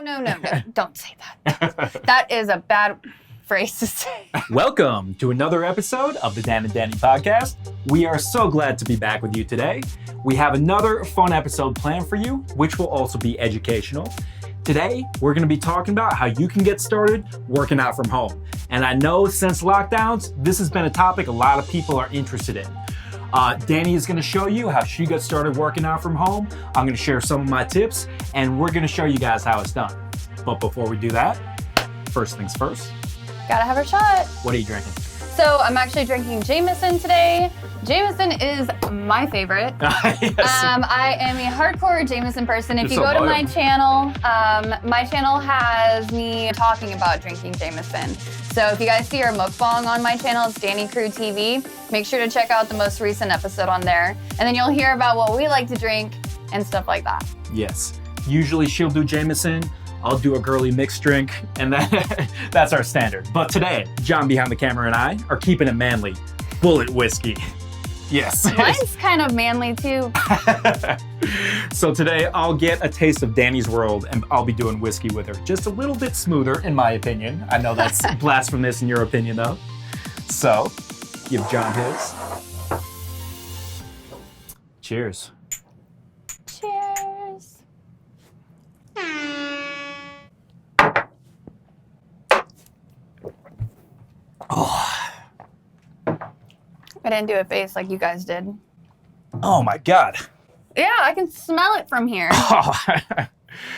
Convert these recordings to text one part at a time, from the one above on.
No. Don't say that. That is a bad phrase to say. Welcome to another episode of the Dan and Dani podcast. We are so glad to be back with you today. We have another fun episode planned for you, which will also be educational. Today, we're going to be talking about how you can get started working out from home. And I know since lockdowns, this has been a topic a lot of people are interested in. Dani is going to show you how she got started working out from home. I'm going to share some of my tips, and we're going to show you guys how it's done. But before we do that, first things first. Gotta have a shot. What are you drinking? So I'm actually drinking Jameson today. Jameson is my favorite. Yes. I am a hardcore Jameson person. If you go to my channel has me talking about drinking Jameson. So if you guys see our mukbang on my channel, it's Dani Crew TV. Make sure to check out the most recent episode on there. And then you'll hear about what we like to drink and stuff like that. Yes. Usually she'll do Jameson. I'll do a girly mixed drink, and that's our standard. But today, John behind the camera and I are keeping it manly. Bullet whiskey. Yes. Mine's kind of manly too. So today, I'll get a taste of Dani's world, and I'll be doing whiskey with her. Just a little bit smoother, in my opinion. I know that's blasphemous in your opinion, though. So, give John his. Cheers. Cheers. Oh. I didn't do a face like you guys did. Oh my God. Yeah, I can smell it from here. Oh.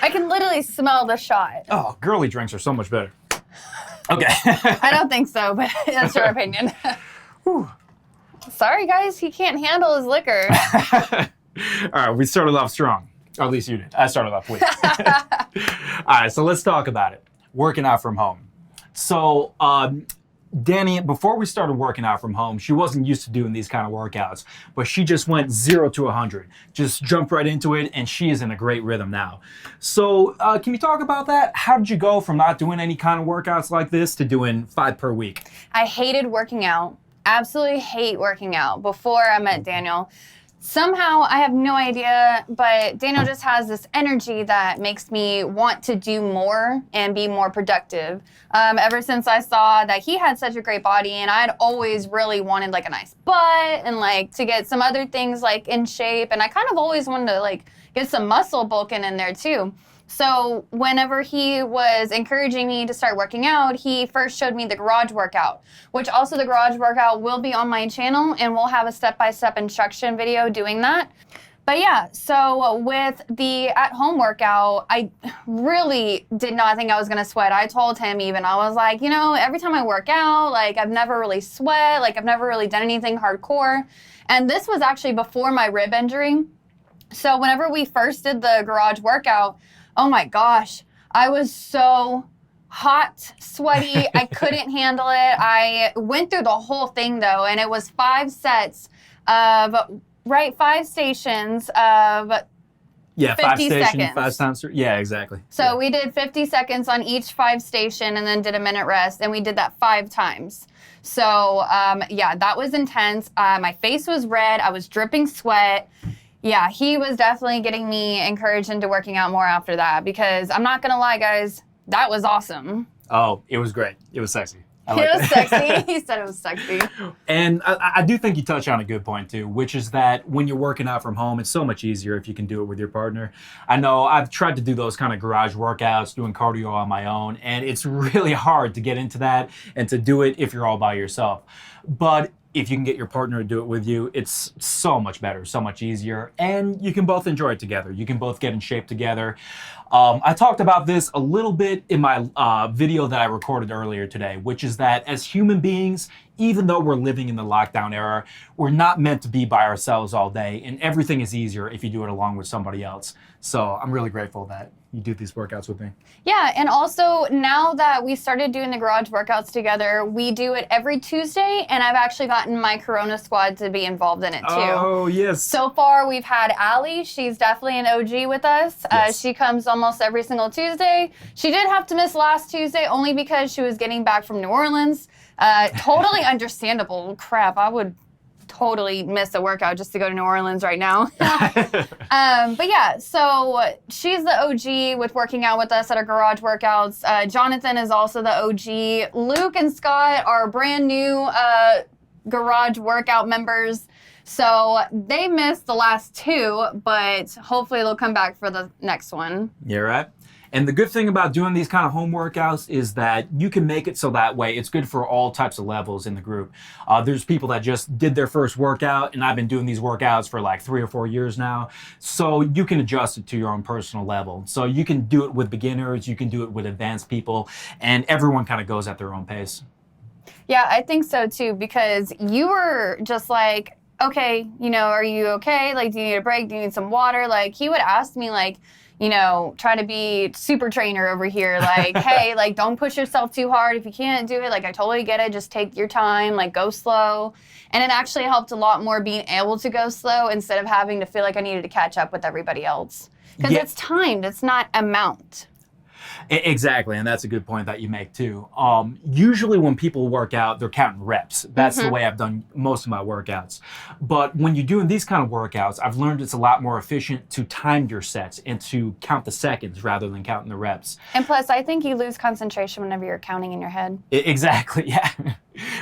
I can literally smell the shot. Oh, girly drinks are so much better. Okay. I don't think so, but that's your opinion. Sorry, guys, he can't handle his liquor. All right, we started off strong. Or at least you did. I started off weak. All right, so let's talk about it. Working out from home. So, Dani, before we started working out from home, she wasn't used to doing these kind of workouts, but she just went 0 to 100, just jumped right into it, and she is in a great rhythm now. So can you talk about that? How did you go from not doing any kind of workouts like this to doing 5 per week? I hated working out. Absolutely hate working out before I met Daniel. Somehow, I have no idea, but Daniel just has this energy that makes me want to do more and be more productive. Ever since I saw that he had such a great body, and I'd always really wanted like a nice butt and like to get some other things like in shape, and I kind of always wanted to like get some muscle bulking in there too. So whenever he was encouraging me to start working out, he first showed me the garage workout, which also the garage workout will be on my channel, and we'll have a step-by-step instruction video doing that. But yeah, so with the at-home workout, I really did not think I was going to sweat. I told him even, I was like, you know, every time I work out, like I've never really sweat, like I've never really done anything hardcore. And this was actually before my rib injury. So whenever we first did the garage workout, oh my gosh, I was so hot, sweaty. I couldn't handle it. I went through the whole thing though, and it was 5 sets of, 5 stations of 50 seconds. 5 times. Yeah, exactly. So we did 50 seconds on each 5 station and then did a minute rest, and we did that 5 times. So yeah, that was intense. My face was red. I was dripping sweat. Yeah, he was definitely getting me encouraged into working out more after that, because I'm not going to lie, guys, that was awesome. Oh, it was great. It was sexy. It was sexy. He said it was sexy. And I do think you touch on a good point too, which is that when you're working out from home, it's so much easier if you can do it with your partner. I know I've tried to do those kind of garage workouts, doing cardio on my own, and it's really hard to get into that and to do it if you're all by yourself. But if you can get your partner to do it with you, it's so much better, so much easier, and you can both enjoy it together. You can both get in shape together. I talked about this a little bit in my video that I recorded earlier today, which is that as human beings, even though we're living in the lockdown era, we're not meant to be by ourselves all day, and everything is easier if you do it along with somebody else. So I'm really grateful that you do these workouts with me. Yeah, and also now that we started doing the garage workouts together, we do it every Tuesday, and I've actually gotten my Corona squad to be involved in it too. Oh, yes. So far, we've had Allie. She's definitely an OG with us. Yes. She comes almost every single Tuesday. She did have to miss last Tuesday only because she was getting back from New Orleans. Totally understandable. Crap, I would totally miss a workout just to go to New Orleans right now. But yeah, so she's the OG with working out with us at our garage workouts. Jonathan is also the OG. Luke and Scott are brand new garage workout members. So they missed the last 2, but hopefully they'll come back for the next one. You're right. And the good thing about doing these kind of home workouts is that you can make it so that way it's good for all types of levels in the group. There's people that just did their first workout, and I've been doing these workouts for like 3 or 4 years now. So you can adjust it to your own personal level. So you can do it with beginners, you can do it with advanced people, and everyone kind of goes at their own pace. Yeah, I think so too, because you were just like, okay, you know, are you okay? Like, do you need a break? Do you need some water? Like, he would ask me, like, you know, try to be super trainer over here. Like, hey, like, don't push yourself too hard. If you can't do it, like, I totally get it. Just take your time, like, go slow. And it actually helped a lot more being able to go slow instead of having to feel like I needed to catch up with everybody else. Because it's timed. It's not amount. Exactly, and that's a good point that you make too. Usually when people work out, they're counting reps. That's the way I've done most of my workouts. But when you're doing these kind of workouts, I've learned it's a lot more efficient to time your sets and to count the seconds rather than counting the reps. And plus, I think you lose concentration whenever you're counting in your head. Exactly, yeah.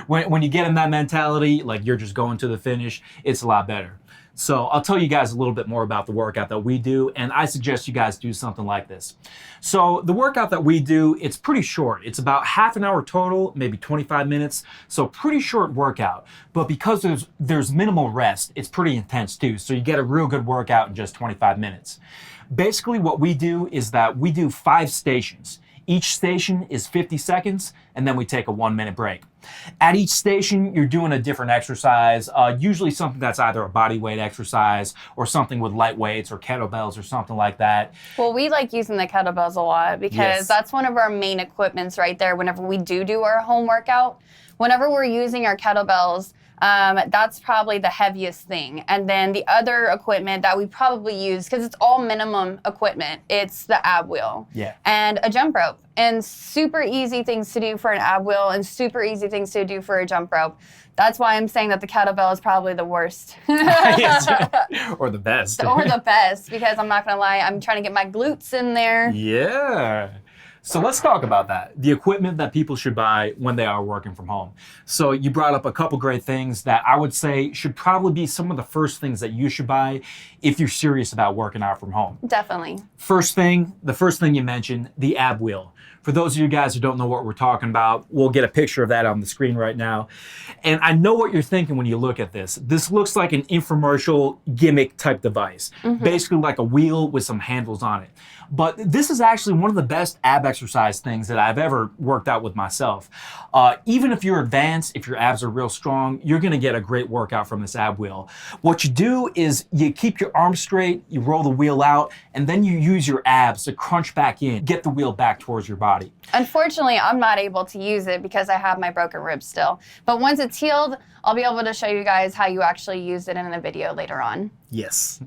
When you get in that mentality, like you're just going to the finish, it's a lot better. So I'll tell you guys a little bit more about the workout that we do, and I suggest you guys do something like this. So the workout that we do, it's pretty short. It's about half an hour total, maybe 25 minutes. So pretty short workout. But because there's minimal rest, it's pretty intense too. So you get a real good workout in just 25 minutes. Basically what we do is that we do 5 stations. Each station is 50 seconds, and then we take a 1-minute break. At each station, you're doing a different exercise, usually something that's either a body weight exercise or something with light weights or kettlebells or something like that. Well, we like using the kettlebells a lot because that's one of our main equipments right there whenever we do our home workout. Whenever we're using our kettlebells, that's probably the heaviest thing. And then the other equipment that we probably use, because it's all minimum equipment, it's the ab wheel and a jump rope. And super easy things to do for an ab wheel and super easy things to do for a jump rope. That's why I'm saying that the kettlebell is probably the worst. Or the best. Or the best, because I'm not going to lie, I'm trying to get my glutes in there. Yeah. So let's talk about that. The equipment that people should buy when they are working from home. So you brought up a couple great things that I would say should probably be some of the first things that you should buy if you're serious about working out from home. Definitely. The first thing you mentioned, the ab wheel. For those of you guys who don't know what we're talking about, we'll get a picture of that on the screen right now. And I know what you're thinking when you look at this. This looks like an infomercial gimmick type device, basically like a wheel with some handles on it. But this is actually one of the best ab exercise things that I've ever worked out with myself. Even if you're advanced, if your abs are real strong, you're gonna get a great workout from this ab wheel. What you do is you keep your arms straight, you roll the wheel out, and then you use your abs to crunch back in, get the wheel back towards your body. Unfortunately, I'm not able to use it because I have my broken ribs still. But once it's healed, I'll be able to show you guys how you actually use it in a video later on. Yes.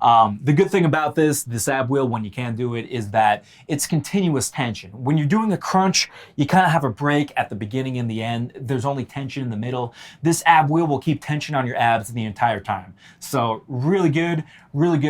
The good thing about this ab wheel, when you can do it, is that it's continuous tension. When you're doing a crunch, you kind of have a break at the beginning and the end. There's only tension in the middle. This ab wheel will keep tension on your abs the entire time. So really good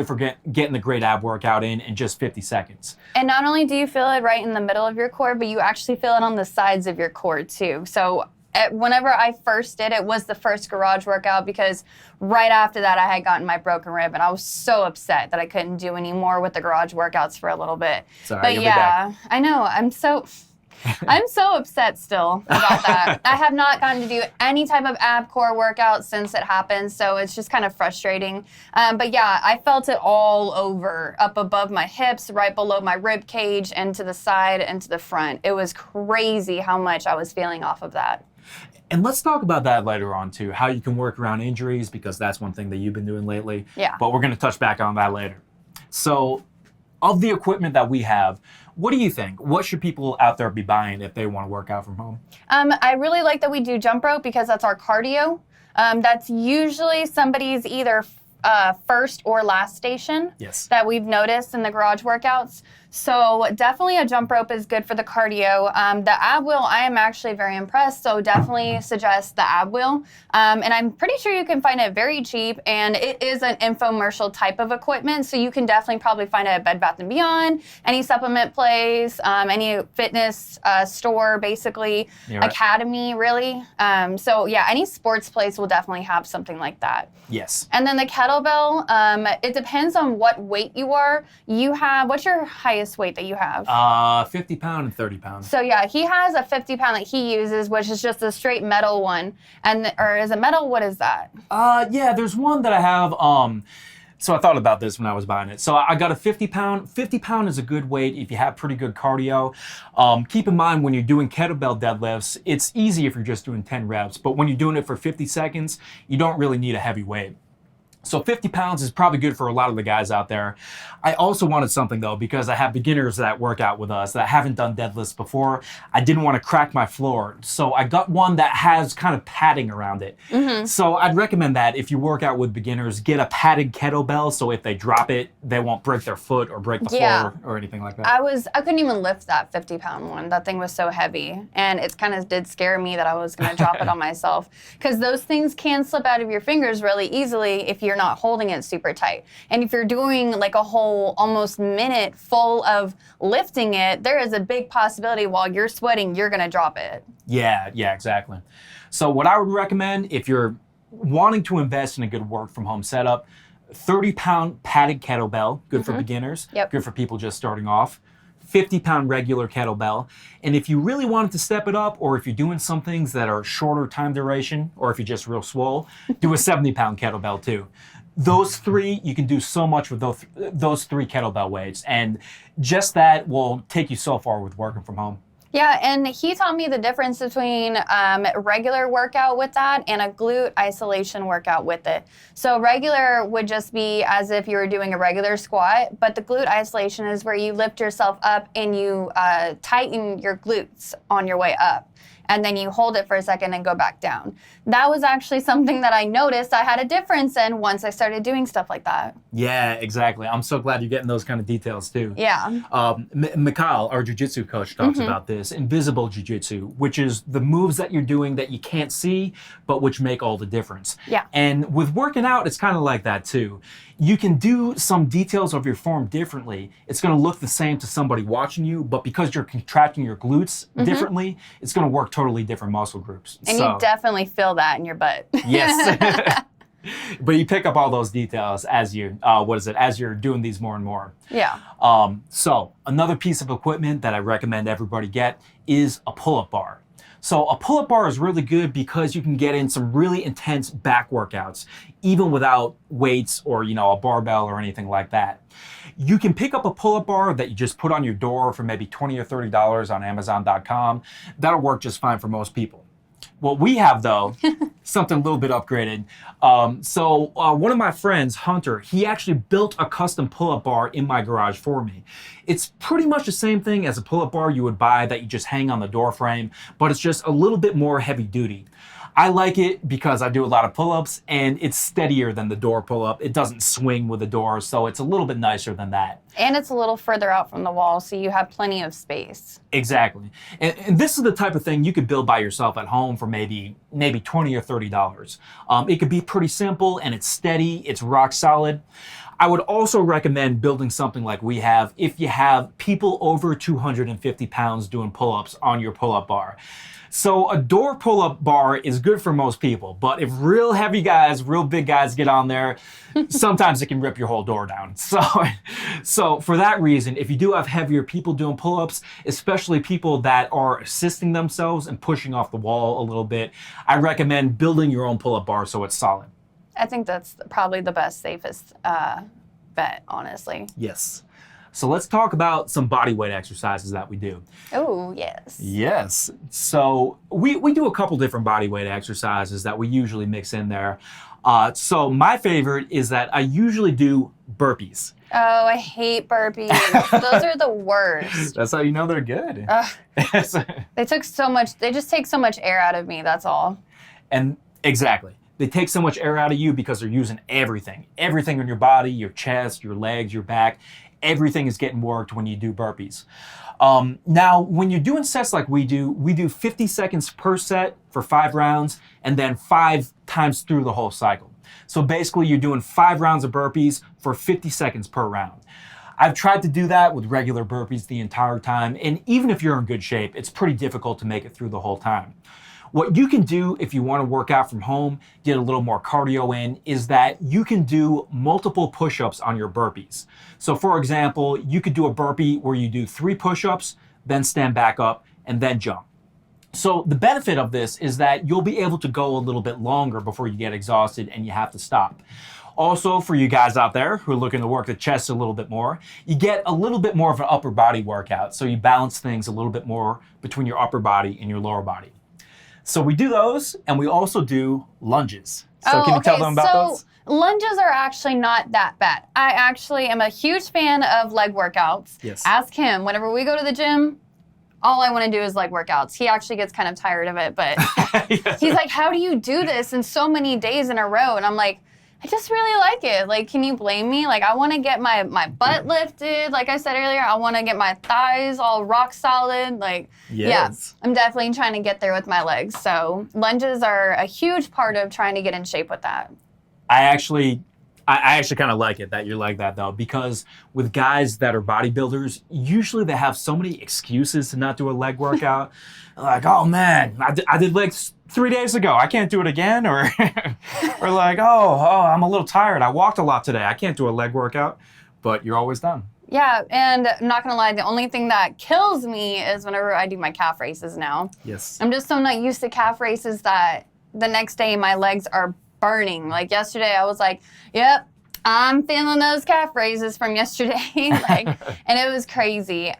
for getting a great ab workout in just 50 seconds. And not only do you feel it right in the middle of your core, but you actually feel it on the sides of your core too. So whenever I first did it, was the first garage workout because right after that I had gotten my broken rib and I was so upset that I couldn't do any more with the garage workouts for a little bit. Sorry, but yeah, I know. I'm so upset still about that. I have not gotten to do any type of ab core workout since it happened, so it's just kind of frustrating. But yeah, I felt it all over, up above my hips, right below my rib cage, and to the side and to the front. It was crazy how much I was feeling off of that. And let's talk about that later on too, how you can work around injuries, because that's one thing that you've been doing lately. Yeah. But we're going to touch back on that later. So of the equipment that we have, what do you think? What should people out there be buying if they want to work out from home? I really like that we do jump rope because that's our cardio. That's usually somebody's either first or last station that we've noticed in the garage workouts. So definitely a jump rope is good for the cardio. The ab wheel, I am actually very impressed. So definitely suggest the ab wheel. And I'm pretty sure you can find it very cheap, and it is an infomercial type of equipment. So you can definitely probably find it at Bed Bath & Beyond, any supplement place, any fitness store, basically, You're right. academy, really. So yeah, any sports place will definitely have something like that. Yes. And then the kettlebell, it depends on what weight you are. What's your highest weight that you have? 50 pound and 30 pounds. So yeah, he has a 50 pound that he uses, which is just a straight metal one. Or is it metal? What is that? Yeah, there's one that I have. So I thought about this when I was buying it. So I got a 50 pound. 50 pound is a good weight if you have pretty good cardio. Keep in mind when you're doing kettlebell deadlifts, it's easy if you're just doing 10 reps. But when you're doing it for 50 seconds, you don't really need a heavy weight. So 50 pounds is probably good for a lot of the guys out there. I also wanted something though, because I have beginners that work out with us that haven't done deadlifts before. I didn't want to crack my floor. So I got one that has kind of padding around it. Mm-hmm. So I'd recommend that if you work out with beginners, get a padded kettlebell. So if they drop it, they won't break their foot or break the floor or anything like that. I couldn't even lift that 50 pound one. That thing was so heavy. And it kind of did scare me that I was going to drop it on myself. Because those things can slip out of your fingers really easily if you're not holding it super tight. And if you're doing like a whole almost minute full of lifting it, there is a big possibility while you're sweating, you're going to drop it. Yeah, exactly. So what I would recommend if you're wanting to invest in a good work from home setup, 30 pound padded kettlebell, good for beginners, good for people just starting off. 50 pound regular kettlebell. And if you really wanted to step it up, or if you're doing some things that are shorter time duration, or if you're just real swole, do a 70 pound kettlebell too. Those three, you can do so much with those three kettlebell weights. And just that will take you so far with working from home. Yeah, and he taught me the difference between regular workout with that and a glute isolation workout with it. So regular would just be as if you were doing a regular squat, but the glute isolation is where you lift yourself up and you tighten your glutes on your way up. And then you hold it for a second and go back down. That was actually something that I noticed I had a difference in once I started doing stuff like that. Yeah, exactly. I'm so glad you're getting those kind of details too. Yeah. Mikhail, our jiu-jitsu coach, talks about this, invisible jiu-jitsu, which is the moves that you're doing that you can't see, but which make all the difference. Yeah. And with working out, it's kind of like that too. You can do some details of your form differently. It's going to look the same to somebody watching you, but because you're contracting your glutes differently, it's going to work totally different muscle groups. And you definitely feel that in your butt. Yes. But you pick up all those details as as you're doing these more and more. Yeah. So another piece of equipment that I recommend everybody get is a pull-up bar. So a pull-up bar is really good because you can get in some really intense back workouts, even without weights or, a barbell or anything like that. You can pick up a pull-up bar that you just put on your door for maybe $20 or $30 on Amazon.com. That'll work just fine for most people. What we have, though, something a little bit upgraded. One of my friends, Hunter, he actually built a custom pull-up bar in my garage for me. It's pretty much the same thing as a pull-up bar you would buy that you just hang on the door frame, but it's just a little bit more heavy duty. I like it because I do a lot of pull-ups and it's steadier than the door pull-up. It doesn't swing with the door, so it's a little bit nicer than that. And it's a little further out from the wall, so you have plenty of space. Exactly. And this is the type of thing you could build by yourself at home for maybe $20 or $30. It could be pretty simple and it's steady, it's rock solid. I would also recommend building something like we have if you have people over 250 pounds doing pull-ups on your pull-up bar. So a door pull-up bar is good for most people, but if real heavy guys, real big guys get on there, sometimes it can rip your whole door down. So for that reason, if you do have heavier people doing pull-ups, especially people that are assisting themselves and pushing off the wall a little bit, I recommend building your own pull-up bar so it's solid. I think that's probably the best, safest bet, honestly. Yes. So let's talk about some body weight exercises that we do. Oh, yes. Yes. So we do a couple different body weight exercises that we usually mix in there. So my favorite is that I usually do burpees. Oh, I hate burpees. Those are the worst. That's how you know they're good. They just take so much air out of me, that's all. And exactly. They take so much air out of you because they're using everything on your body, your chest, your legs, your back. everything is getting worked when you do burpees. Now, when you're doing sets like we do 50 seconds per set for 5 rounds and then 5 times through the whole cycle. So basically you're doing 5 rounds of burpees for 50 seconds per round. I've tried to do that with regular burpees the entire time, and even if you're in good shape, it's pretty difficult to make it through the whole time. What you can do if you want to work out from home, get a little more cardio in, is that you can do multiple push-ups on your burpees. So for example, you could do a burpee where you do 3 push-ups, then stand back up, and then jump. So the benefit of this is that you'll be able to go a little bit longer before you get exhausted and you have to stop. Also, for you guys out there who are looking to work the chest a little bit more, you get a little bit more of an upper body workout. So you balance things a little bit more between your upper body and your lower body. So we do those, and we also do lunges. So can you tell them about those? Lunges are actually not that bad. I actually am a huge fan of leg workouts. Yes. Ask him. Whenever we go to the gym, all I want to do is leg workouts. He actually gets kind of tired of it, but Yes. he's like, how do you do this in so many days in a row? And I'm like, I just really like it. Like, can you blame me? Like, I want to get my butt lifted. Like I said earlier, I want to get my thighs all rock solid. Like, Yes. yeah, I'm definitely trying to get there with my legs. So lunges are a huge part of trying to get in shape with that. I actually kind of like it that you're like that, though, because with guys that are bodybuilders, usually they have so many excuses to not do a leg workout. Like, oh man, I did legs 3 days ago. I can't do it again. Or, or like, oh, I'm a little tired. I walked a lot today. I can't do a leg workout. But you're always done. Yeah, and I'm not going to lie, the only thing that kills me is whenever I do my calf races now. Yes. I'm just so not used to calf races that the next day my legs are burning. Like yesterday, I was like, yep, I'm feeling those calf raises from yesterday. And it was crazy.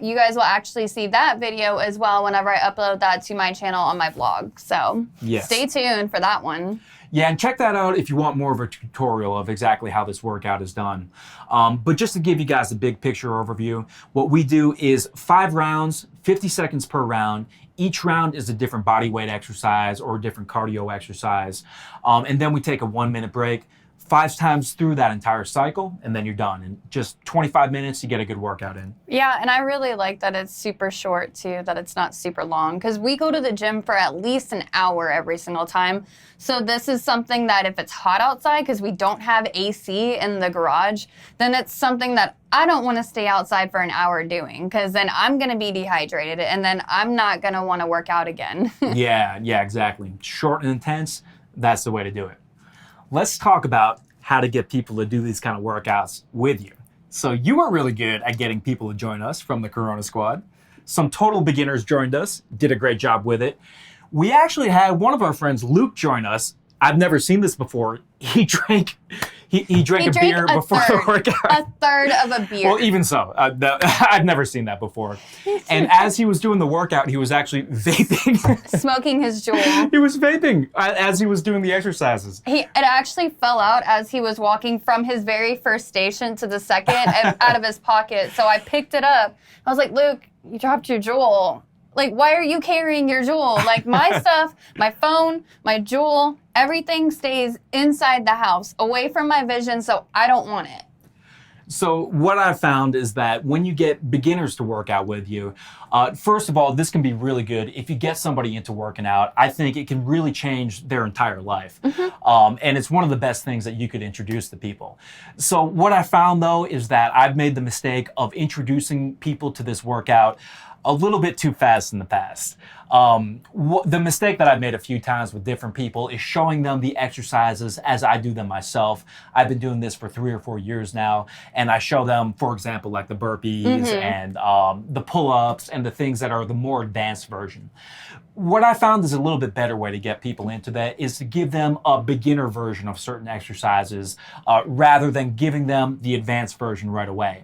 You guys will actually see that video as well whenever I upload that to my channel on my vlog. So Yes. Stay tuned for that one. Yeah, and check that out if you want more of a tutorial of exactly how this workout is done. But just to give you guys a big picture overview, what we do is 5 rounds, 50 seconds per round. Each round is a different body weight exercise or a different cardio exercise. And then we take a 1-minute break. 5 times through that entire cycle, and then you're done. In just 25 minutes, you get a good workout in. Yeah, and I really like that it's super short too, that it's not super long, because we go to the gym for at least an hour every single time. So this is something that if it's hot outside, because we don't have AC in the garage, then it's something that I don't want to stay outside for an hour doing, because then I'm going to be dehydrated, and then I'm not going to want to work out again. Yeah, exactly. Short and intense, that's the way to do it. Let's talk about how to get people to do these kind of workouts with you. So you were really good at getting people to join us from the Corona Squad. Some total beginners joined us, did a great job with it. We actually had one of our friends, Luke, join us. I've never seen this before. He drank a beer before the workout. A third of a beer. Well, even so, I've never seen that before. And as he was doing the workout, he was actually vaping. Smoking his Juul. He was vaping as he was doing the exercises. It actually fell out as he was walking from his very first station to the second out of his pocket. So I picked it up. I was like, Luke, you dropped your Juul. Like, why are you carrying your Juul? Like, my stuff, my phone, my Juul, everything stays inside the house, away from my vision, so I don't want it. So what I've found is that when you get beginners to work out with you, first of all, this can be really good. If you get somebody into working out, I think it can really change their entire life. Mm-hmm. And it's one of the best things that you could introduce to people. So what I found, though, is that I've made the mistake of introducing people to this workout a little bit too fast in the past. The mistake that I've made a few times with different people is showing them the exercises as I do them myself. I've been doing this for 3 or 4 years now, and I show them, for example, like the burpees and the pull-ups and the things that are the more advanced version. What I found is a little bit better way to get people into that is to give them a beginner version of certain exercises rather than giving them the advanced version right away.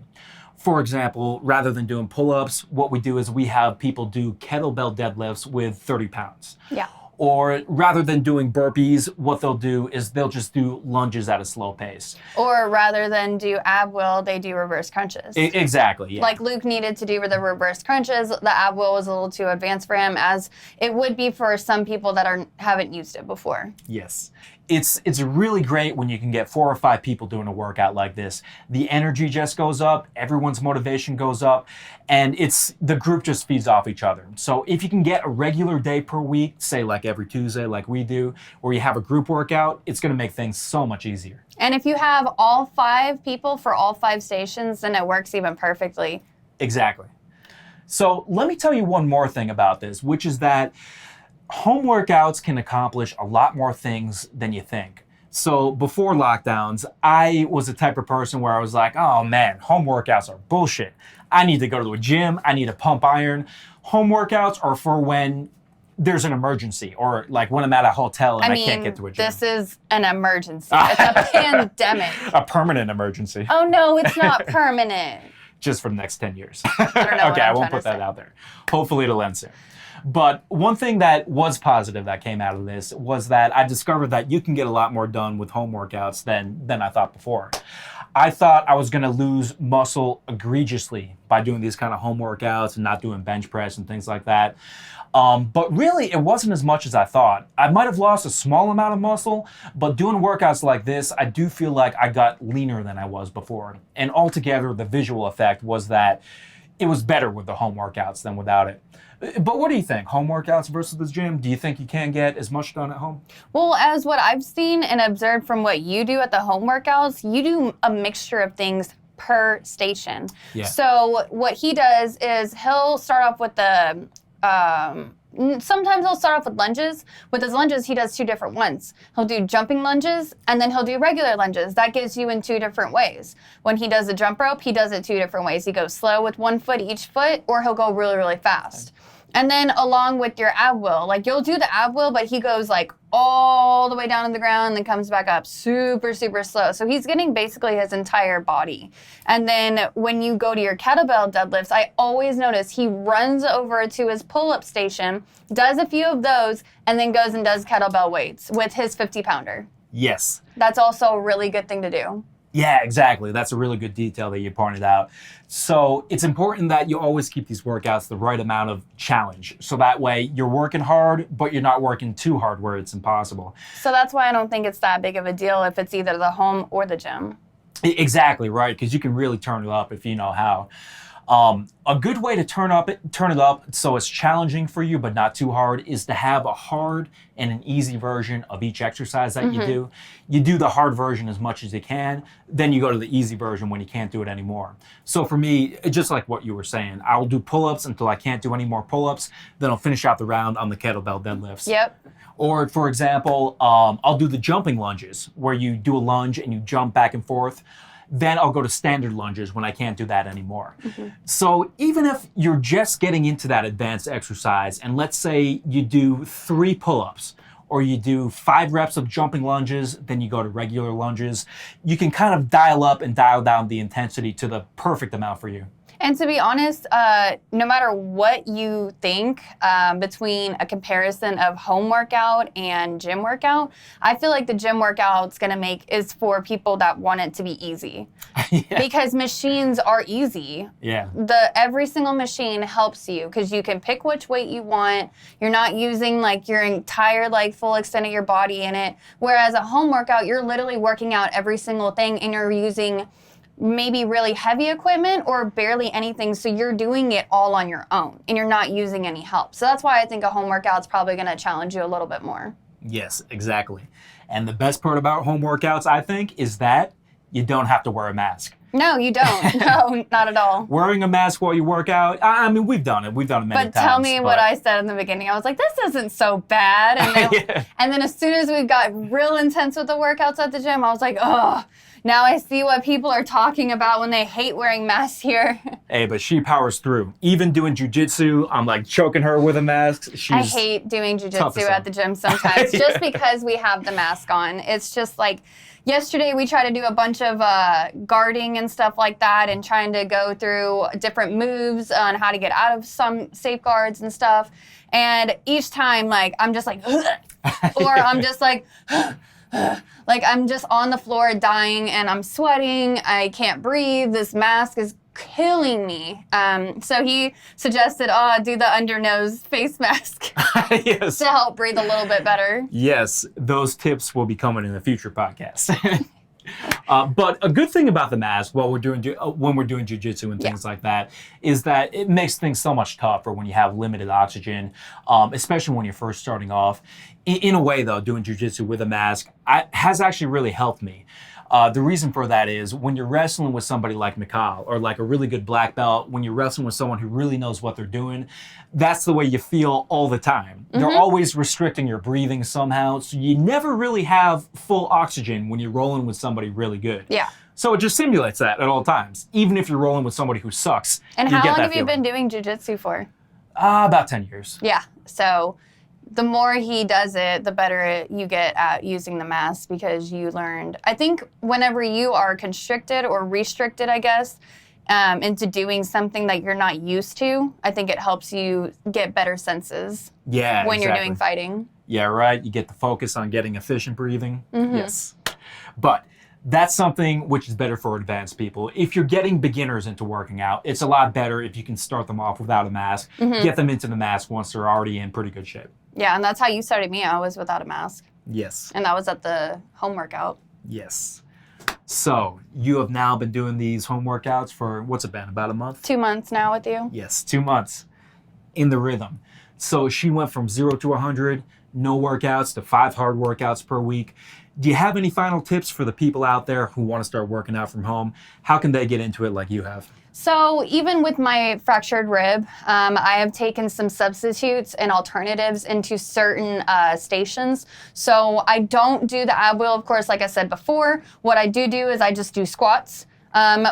For example, rather than doing pull-ups, what we do is we have people do kettlebell deadlifts with 30 pounds. Yeah. Or rather than doing burpees, what they'll do is they'll just do lunges at a slow pace. Or rather than do ab wheel, they do reverse crunches. Exactly, yeah. Like Luke needed to do the reverse crunches. The ab wheel was a little too advanced for him, as it would be for some people that haven't used it before. Yes. It's really great when you can get 4 or 5 people doing a workout like this. The energy just goes up, everyone's motivation goes up, and the group just feeds off each other. So if you can get a regular day per week, say like every Tuesday like we do, where you have a group workout, it's going to make things so much easier. And if you have all 5 people for all 5 stations, then it works even perfectly. Exactly. So let me tell you one more thing about this, which is that home workouts can accomplish a lot more things than you think. So before lockdowns, I was the type of person where I was like, oh man, home workouts are bullshit. I need to go to a gym. I need to pump iron. Home workouts are for when there's an emergency or like when I'm at a hotel and I can't get to a gym. This is an emergency. It's a pandemic. A permanent emergency. Oh no, it's not permanent. Just for the next 10 years. I don't know. Okay, I won't put that out there. Hopefully it'll end soon. But one thing that was positive that came out of this was that I discovered that you can get a lot more done with home workouts than I thought before. I thought I was going to lose muscle egregiously by doing these kind of home workouts and not doing bench press and things like that. But really, it wasn't as much as I thought. I might have lost a small amount of muscle, but doing workouts like this, I do feel like I got leaner than I was before. And altogether, the visual effect was that it was better with the home workouts than without it. But what do you think? Home workouts versus the gym? Do you think you can get as much done at home? Well, as what I've seen and observed from what you do at the home workouts, you do a mixture of things per station. Yeah. So what he does is he'll start off with the sometimes he'll start off with lunges. With his lunges, he does 2 different ones. He'll do jumping lunges, and then he'll do regular lunges. That gives you in 2 different ways. When he does a jump rope, he does it 2 different ways. He goes slow with 1 foot each foot, or he'll go really, really fast. And then along with your ab wheel, like you'll do the ab wheel, but he goes like all the way down to the ground and then comes back up super, super slow. So he's getting basically his entire body. And then when you go to your kettlebell deadlifts, I always notice he runs over to his pull-up station, does a few of those, and then goes and does kettlebell weights with his 50-pounder. Yes. That's also a really good thing to do. Yeah, exactly. That's a really good detail that you pointed out. So it's important that you always keep these workouts the right amount of challenge. So that way you're working hard, but you're not working too hard where it's impossible. So that's why I don't think it's that big of a deal if it's either the home or the gym. Exactly, right? Because you can really turn it up if you know how. A good way to turn it up so it's challenging for you but not too hard is to have a hard and an easy version of each exercise that you do. You do the hard version as much as you can, then you go to the easy version when you can't do it anymore. So for me, just like what you were saying, I'll do pull-ups until I can't do any more pull-ups, then I'll finish out the round on the kettlebell deadlifts. Yep. Or for example, I'll do the jumping lunges where you do a lunge and you jump back and forth. Then I'll go to standard lunges when I can't do that anymore. So even if you're just getting into that advanced exercise, and let's say you do 3 pull-ups, or you do 5 reps of jumping lunges, then you go to regular lunges, you can kind of dial up and dial down the intensity to the perfect amount for you. And to be honest, no matter what you think between a comparison of home workout and gym workout, I feel like the gym workout's is for people that want it to be easy. Yeah. Because machines are easy. Yeah. Every single machine helps you because you can pick which weight you want. You're not using like your entire full extent of your body in it. Whereas a home workout, you're literally working out every single thing and you're using maybe really heavy equipment or barely anything, so you're doing it all on your own and you're not using any help. So that's why I think a home workout's probably going to challenge you a little bit more. Yes, exactly. And the best part about home workouts, I think, is that you don't have to wear a mask. No, you don't. No, not at all. Wearing a mask while you work out, I mean, we've done it. We've done it many times. But tell me what I said in the beginning. I was like, this isn't so bad. And then as soon as we got real intense with the workouts at the gym, I was like, oh, now I see what people are talking about when they hate wearing masks here. Hey, but she powers through. Even doing jujitsu, I'm like choking her with a mask. I hate doing jujitsu at the gym sometimes just because we have the mask on. It's just like, yesterday we tried to do a bunch of guarding and stuff like that and trying to go through different moves on how to get out of some safeguards and stuff. And each time, I'm just like, or I'm just like, I'm just on the floor dying and I'm sweating. I can't breathe. This mask is killing me. So he suggested, do the under nose face mask Yes. to help breathe a little bit better. Yes, those tips will be coming in a future podcast. But a good thing about the mask while we're doing when we're doing jiu-jitsu and things like that is that it makes things so much tougher when you have limited oxygen, especially when you're first starting off. In a way, though, doing jiu-jitsu with a mask has actually really helped me. The reason for that is when you're wrestling with somebody like Mikhail or like a really good black belt, when you're wrestling with someone who really knows what they're doing, that's the way you feel all the time. They're always restricting your breathing somehow, so you never really have full oxygen when you're rolling with somebody really good. Yeah. So it just simulates that at all times, even if you're rolling with somebody who sucks. And how long have you been doing jiu-jitsu for? About 10 years. Yeah. So the more he does it, the better you get at using the mask because you learned. I think whenever you are constricted or restricted, I guess, into doing something that you're not used to, I think it helps you get better senses when you're doing fighting. Yeah, right. You get the focus on getting efficient breathing. Yes. But that's something which is better for advanced people. If you're getting beginners into working out, it's a lot better if you can start them off without a mask, get them into the mask once they're already in pretty good shape. Yeah, and that's how you started me. I was without a mask. Yes. And that was at the home workout. Yes. So you have now been doing these home workouts for, what's it been, about a month? 2 months now with you. Yes, 2 months in the rhythm. So she went from 0 to 100, no workouts, to 5 hard workouts per week. Do you have any final tips for the people out there who want to start working out from home? How can they get into it like you have? So even with my fractured rib, I have taken some substitutes and alternatives into certain stations. So I don't do the ab wheel, of course, like I said before. What I do is I just do squats.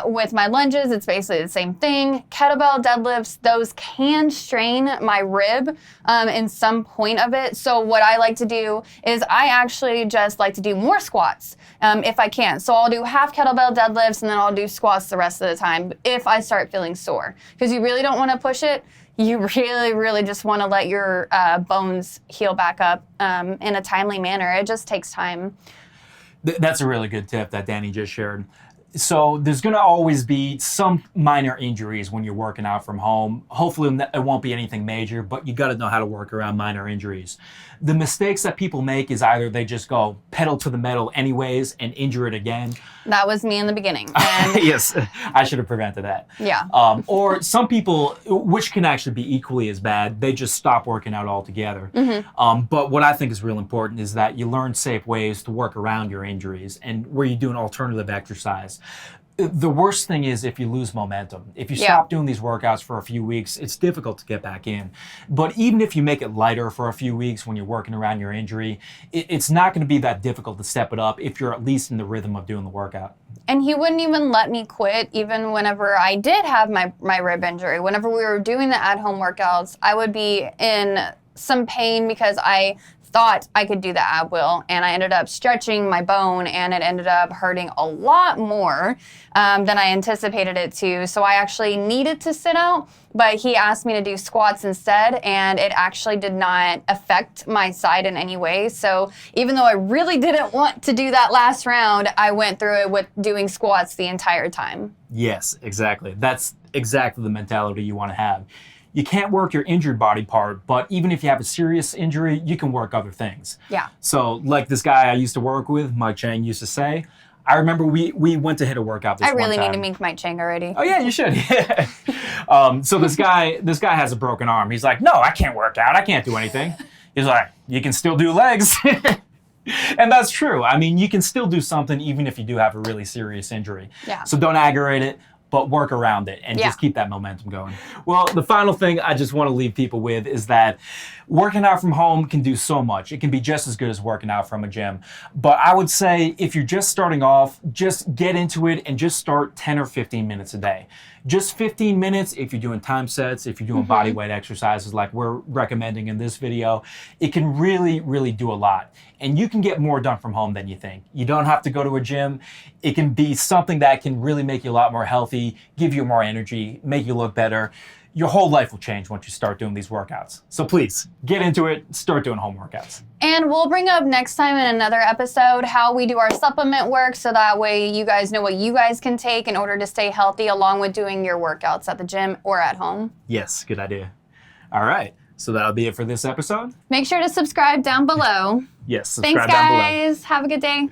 With my lunges, it's basically the same thing. Kettlebell deadlifts, those can strain my rib in some point of it. So what I like to do is I actually just like to do more squats if I can. So I'll do half kettlebell deadlifts and then I'll do squats the rest of the time if I start feeling sore. Because you really don't want to push it. You really, really just want to let your bones heal back up in a timely manner. It just takes time. That's a really good tip that Dani just shared. So there's going to always be some minor injuries when you're working out from home. Hopefully it won't be anything major, but you got to know how to work around minor injuries. The mistakes that people make is either they just go pedal to the metal anyways and injure it again. That was me in the beginning. And yes, I should have prevented that. Yeah. Or some people, which can actually be equally as bad, they just stop working out altogether. But what I think is real important is that you learn safe ways to work around your injuries and where you do an alternative exercise. The worst thing is if you lose momentum. If you stop doing these workouts for a few weeks, it's difficult to get back in. But even if you make it lighter for a few weeks when you're working around your injury, it's not going to be that difficult to step it up if you're at least in the rhythm of doing the workout. And he wouldn't even let me quit even whenever I did have my rib injury. Whenever we were doing the at-home workouts, I would be in some pain because I thought I could do the ab wheel, and I ended up stretching my bone, and it ended up hurting a lot more than I anticipated it to. So I actually needed to sit out, but he asked me to do squats instead, and it actually did not affect my side in any way. So even though I really didn't want to do that last round, I went through it with doing squats the entire time. Yes, exactly. That's exactly the mentality you want to have. You can't work your injured body part, but even if you have a serious injury, you can work other things. Yeah. So like this guy I used to work with, Mike Chang, used to say, I remember we went to hit a workout this one time. I really need to meet Mike Chang already. Oh yeah, you should. So this guy has a broken arm. He's like, no, I can't work out. I can't do anything. He's like, you can still do legs. And that's true. I mean, you can still do something even if you do have a really serious injury. Yeah. So don't aggravate it, but work around it and just keep that momentum going. Well, the final thing I just want to leave people with is that working out from home can do so much. It can be just as good as working out from a gym. But I would say if you're just starting off, just get into it and just start 10 or 15 minutes a day. Just 15 minutes if you're doing time sets, if you're doing body weight exercises like we're recommending in this video, it can really, really do a lot. And you can get more done from home than you think. You don't have to go to a gym. It can be something that can really make you a lot more healthy. body, give you more energy, make you look better. Your whole life will change once you start doing these workouts. So please, get into it, start doing home workouts. And we'll bring up next time in another episode how we do our supplement work so that way you guys know what you guys can take in order to stay healthy along with doing your workouts at the gym or at home. Yes, good idea. All right, so that'll be it for this episode. Make sure to subscribe down below. Yes, subscribe Thanks, down below. guys. Have a good day.